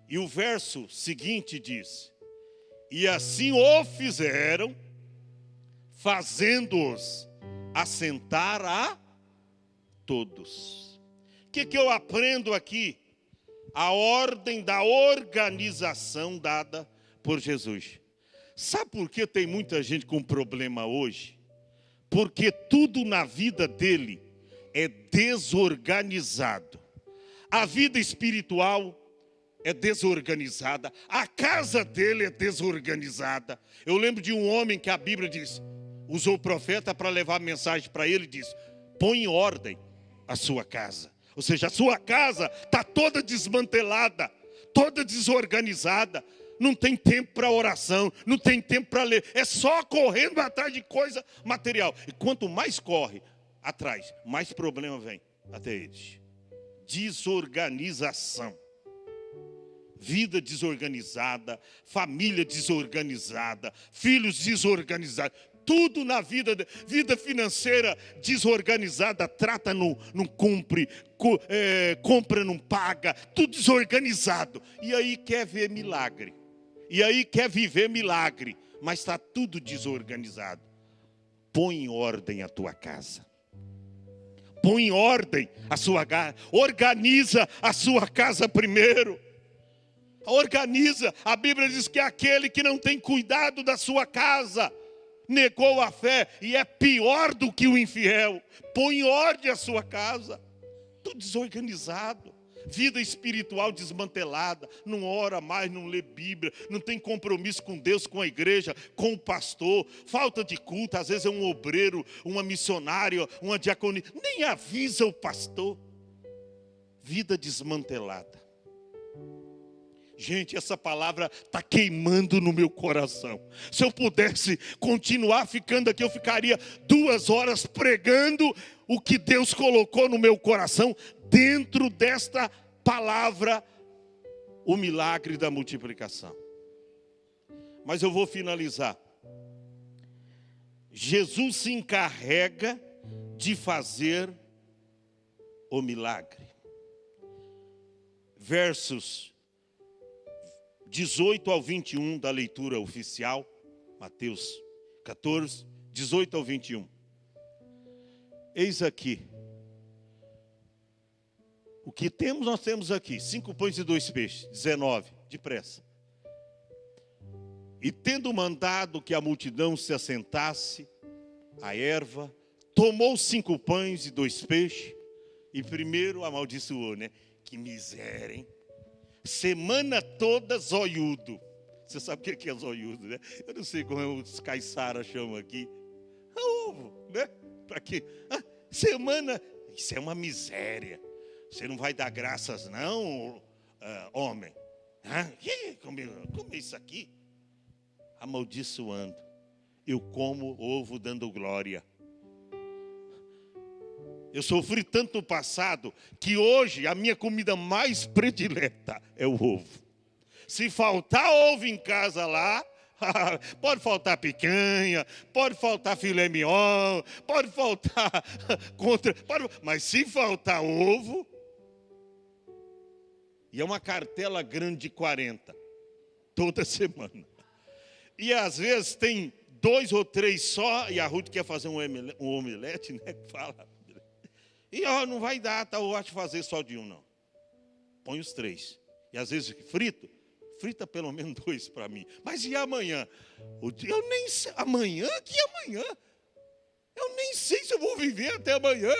E o verso seguinte diz, e assim o fizeram, fazendo-os assentar a todos. O que eu aprendo aqui? A ordem da organização dada por Jesus. Sabe por que tem muita gente com problema hoje? Porque tudo na vida dele é desorganizado. A vida espiritual é desorganizada. A casa dele é desorganizada. Eu lembro de um homem que a Bíblia diz, usou o profeta para levar a mensagem para ele e disse: põe em ordem a sua casa. Ou seja, a sua casa está toda desmantelada, toda desorganizada. Não tem tempo para oração, não tem tempo para ler. É só correndo atrás de coisa material. E quanto mais corre atrás, mais problema vem até eles. Desorganização. Vida desorganizada, família desorganizada, filhos desorganizados. Tudo na vida financeira desorganizada, trata, não cumpre, compra, não paga, tudo desorganizado. E aí quer ver milagre, e aí quer viver milagre, mas está tudo desorganizado. Põe em ordem a tua casa, põe em ordem a sua casa, organiza a sua casa primeiro. Organiza, a Bíblia diz que aquele que não tem cuidado da sua casa negou a fé e é pior do que o infiel. Põe em ordem a sua casa. Tudo desorganizado, vida espiritual desmantelada, não ora mais, não lê Bíblia, não tem compromisso com Deus, com a igreja, com o pastor, falta de culto, às vezes é um obreiro, uma missionária, uma diaconia, nem avisa o pastor. Vida desmantelada. Gente, essa palavra está queimando no meu coração. Se eu pudesse continuar ficando aqui, eu ficaria 2 horas pregando o que Deus colocou no meu coração dentro desta palavra, o milagre da multiplicação. Mas eu vou finalizar. Jesus se encarrega de fazer o milagre. Versos 18 ao 21 da leitura oficial, Mateus 14, 18 ao 21. Eis aqui. O que temos, nós temos aqui: 5 pães e 2 peixes, 19, depressa. E tendo mandado que a multidão se assentasse à erva, tomou 5 pães e 2 peixes, e primeiro amaldiçoou, né? Que miséria, hein? Semana toda zoiudo. Você sabe o que é zoiudo, né? Eu não sei como os caiçaras chamam aqui. Ovo, né? Para quê? Semana, isso é uma miséria. Você não vai dar graças não, homem. Comer isso aqui? Amaldiçoando. Eu como ovo dando glória. Eu sofri tanto no passado que hoje a minha comida mais predileta é o ovo. Se faltar ovo em casa lá, pode faltar picanha, pode faltar filé mignon, pode faltar mas se faltar ovo, e é uma cartela grande de 40, toda semana. E às vezes tem 2 ou 3 só, e a Ruth quer fazer um omelete, né? Fala. E não vai dar, tá, eu acho fazer só de um, não. Põe os 3. E às vezes frita pelo menos 2 para mim. Mas e amanhã? Eu nem sei. Amanhã? Que amanhã? Eu nem sei se eu vou viver até amanhã.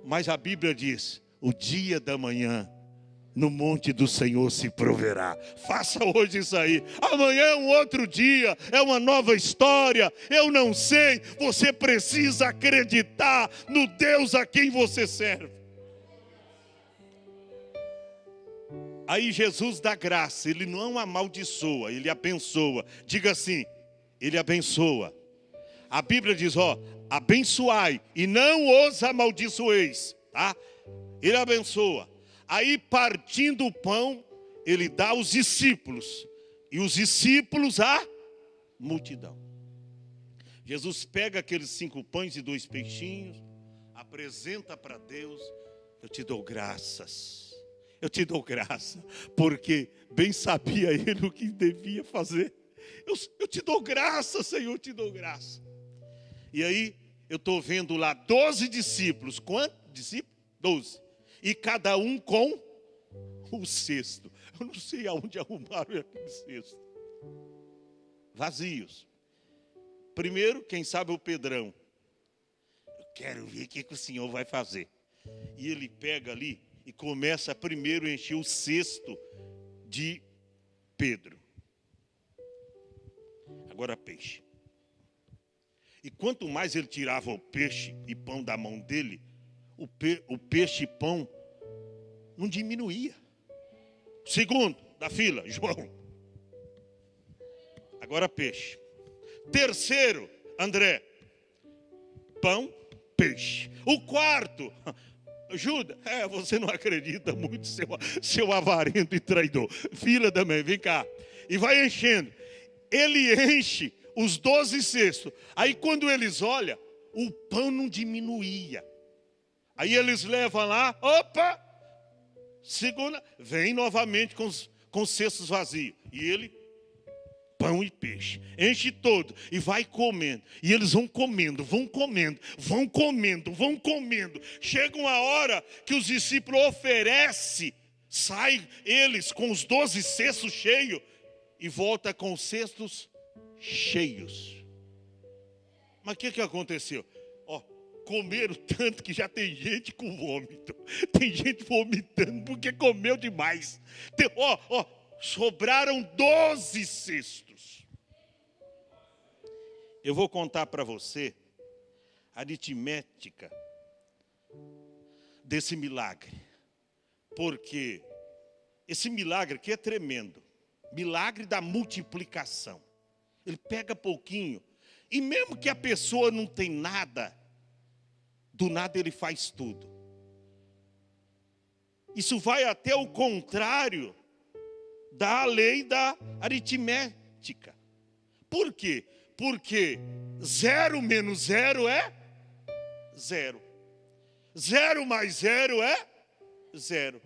Mas a Bíblia diz: o dia da manhã no monte do Senhor se proverá. Faça hoje isso aí. Amanhã é um outro dia, é uma nova história. Eu não sei, você precisa acreditar no Deus a quem você serve. Aí Jesus dá graça, ele não amaldiçoa, ele abençoa. Diga assim: ele abençoa. A Bíblia diz, abençoai e não os amaldiçoeis, tá? Ele abençoa. Aí, partindo o pão, ele dá aos discípulos, e os discípulos à multidão. Jesus pega aqueles 5 pães e 2 peixinhos, apresenta para Deus: eu te dou graças, porque bem sabia ele o que devia fazer. Eu te dou graça, Senhor, eu te dou graça. E aí, eu estou vendo lá 12 discípulos. Quantos discípulos? 12. E cada um com o cesto. Eu não sei aonde arrumaram aquele cesto. Vazios. Primeiro, quem sabe o Pedrão. Eu quero ver o que o Senhor vai fazer. E ele pega ali e começa primeiro a encher o cesto de Pedro. Agora peixe. E quanto mais ele tirava o peixe e pão da mão dele, o peixe e pão não diminuía. Segundo da fila, João. Agora peixe. Terceiro, André. Pão, peixe. O quarto, Judas. Você não acredita muito, seu avarento e traidor. Fila também, vem cá. E vai enchendo. Ele enche os 12 cestos. Aí quando eles olham, o pão não diminuía. Aí eles levam lá, opa! Segunda, vem novamente com os cestos vazios. E ele, pão e peixe. Enche todo e vai comendo. E eles vão comendo, vão comendo, vão comendo, vão comendo. Chega uma hora que os discípulos oferecem, saem eles com os 12 cestos cheios e volta com os cestos cheios. Mas o que aconteceu? Comeram tanto que já tem gente com vômito. Tem gente vomitando porque comeu demais. Sobraram 12 cestos. Eu vou contar para você a aritmética desse milagre. Porque esse milagre aqui é tremendo. Milagre da multiplicação. Ele pega pouquinho. E mesmo que a pessoa não tem nada, do nada ele faz tudo. Isso vai até o contrário da lei da aritmética. Por quê? Porque 0 menos 0 é 0. 0 mais 0 é 0.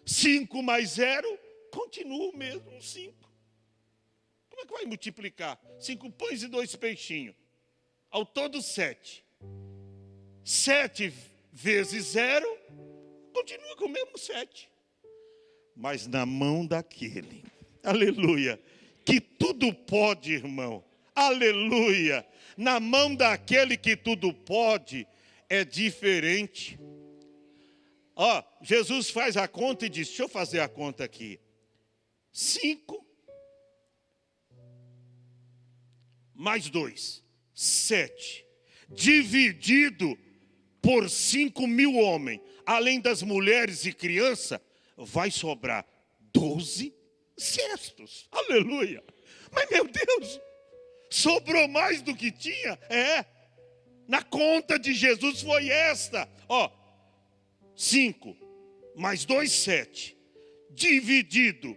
5 mais 0 continua o mesmo 5. Como é que vai multiplicar? 5 pães e 2 peixinhos. Ao todo 7. 7 vezes 0, continua com o mesmo 7. Mas na mão daquele, aleluia, que tudo pode, irmão, aleluia, na mão daquele que tudo pode, é diferente. Jesus faz a conta e diz, deixa eu fazer a conta aqui. 5 mais 2, 7, dividido por 5.000 homens, além das mulheres e crianças, vai sobrar 12 cestos. Aleluia. Mas meu Deus, sobrou mais do que tinha? Na conta de Jesus foi esta. 5 mais 2, 7. Dividido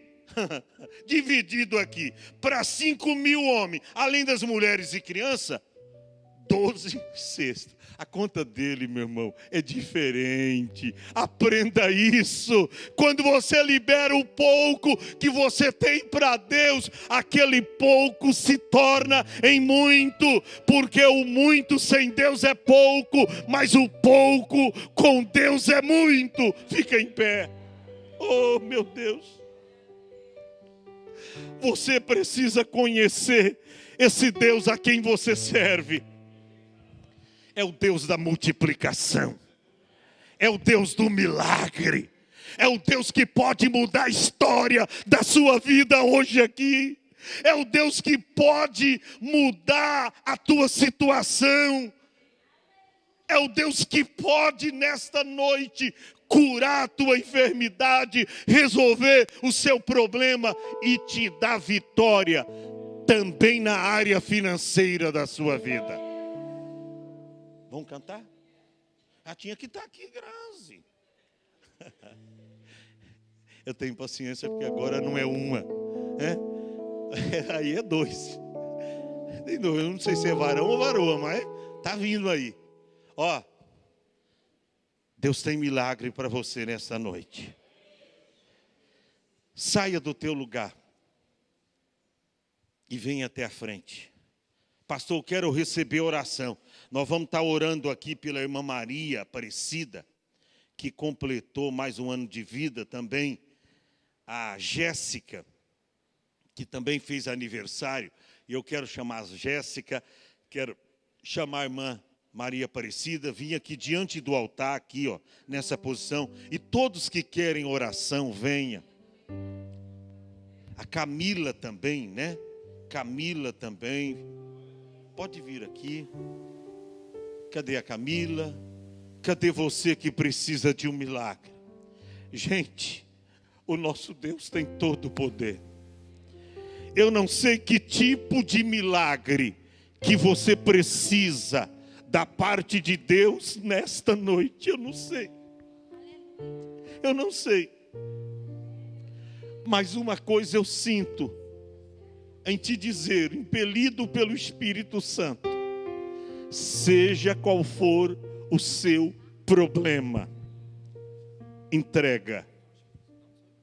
aqui para 5.000 homens, além das mulheres e crianças, 12 cestos. A conta dele, meu irmão, é diferente. Aprenda isso. Quando você libera o pouco que você tem para Deus, aquele pouco se torna em muito. Porque o muito sem Deus é pouco, mas o pouco com Deus é muito. Fica em pé. Oh, meu Deus. Você precisa conhecer esse Deus a quem você serve. É o Deus da multiplicação. É o Deus do milagre. É o Deus que pode mudar a história da sua vida hoje aqui. É o Deus que pode mudar a tua situação. É o Deus que pode nesta noite curar a tua enfermidade, resolver o seu problema e te dar vitória também na área financeira da sua vida. Vamos cantar? Tinha que estar aqui, Grazi. Eu tenho paciência porque agora não é uma, aí é 2. Eu não sei se é varão ou varoa, mas está vindo aí. Deus tem milagre para você nesta noite. Saia do teu lugar e venha até a frente. Pastor, eu quero receber oração. Nós vamos estar orando aqui pela irmã Maria Aparecida, que completou mais um ano de vida também. A Jéssica, que também fez aniversário. E eu quero chamar a Jéssica, quero chamar a irmã Maria Aparecida, vim aqui diante do altar, aqui, nessa posição. E todos que querem oração, venha. A Camila também, né? Camila também. pode vir aqui. Cadê a Camila? Cadê você que precisa de um milagre? Gente, o nosso Deus tem todo o poder. Eu não sei que tipo de milagre que você precisa da parte de Deus nesta noite. Eu não sei. Eu não sei. Mas uma coisa eu sinto em te dizer, impelido pelo Espírito Santo: seja qual for o seu problema, entrega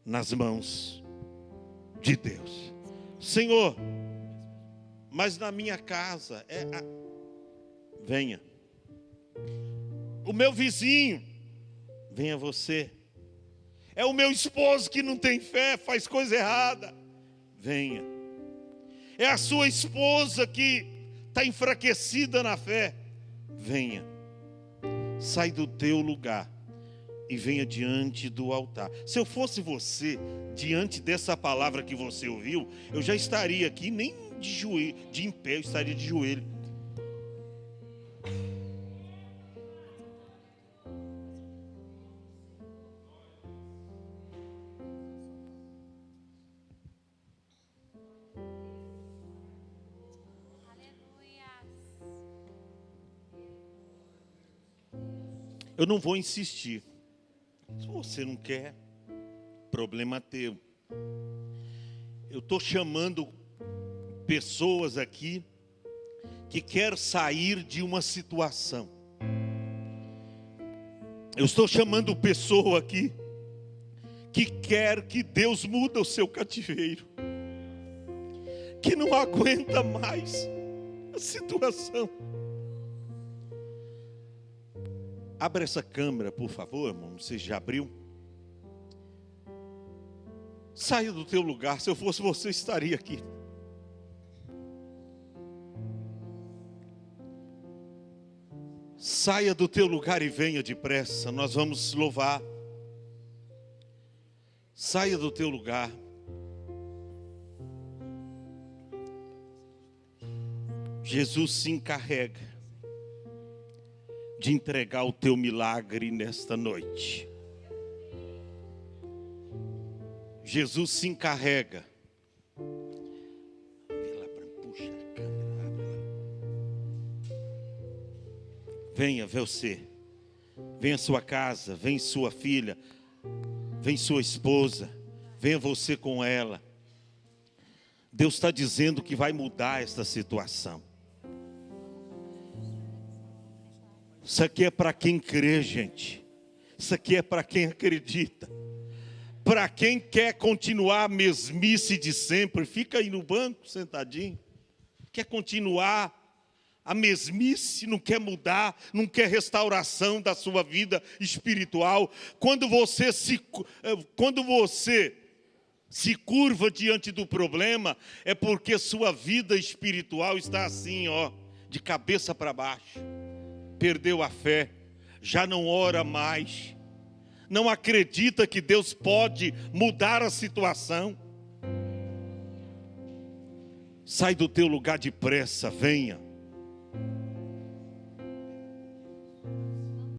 nas mãos de Deus. Senhor, mas na minha casa venha. O meu vizinho, venha você. É o meu esposo que não tem fé, faz coisa errada, venha. É a sua esposa que está enfraquecida na fé, venha. Sai do teu lugar e venha diante do altar. Se eu fosse você, diante dessa palavra que você ouviu, eu já estaria aqui, nem de joelho, de em pé, eu estaria de joelho. Eu não vou insistir. Se você não quer, problema teu. Eu estou chamando pessoas aqui que querem sair de uma situação. Eu estou chamando pessoa aqui que quer que Deus mude o seu cativeiro, que não aguenta mais a situação. Abra essa câmera, por favor, irmão. Você já abriu? Saia do teu lugar. Se eu fosse você, estaria aqui. Saia do teu lugar e venha depressa. Nós vamos louvar. Saia do teu lugar. Jesus se encarrega de entregar o teu milagre nesta noite. Jesus se encarrega. Puxa a câmera, abre lá. Venha você. Venha sua casa, vem sua filha, vem sua esposa, venha você com ela. Deus está dizendo que vai mudar esta situação. Isso aqui é para quem crê, gente. Isso aqui é para quem acredita. Para quem quer continuar a mesmice de sempre, fica aí no banco sentadinho. Quer continuar a mesmice, não quer mudar, não quer restauração da sua vida espiritual. Quando você se curva diante do problema, é porque sua vida espiritual está assim, ó, de cabeça para baixo. Perdeu a fé, já não ora mais, não acredita que Deus pode mudar a situação. Sai do teu lugar depressa, venha.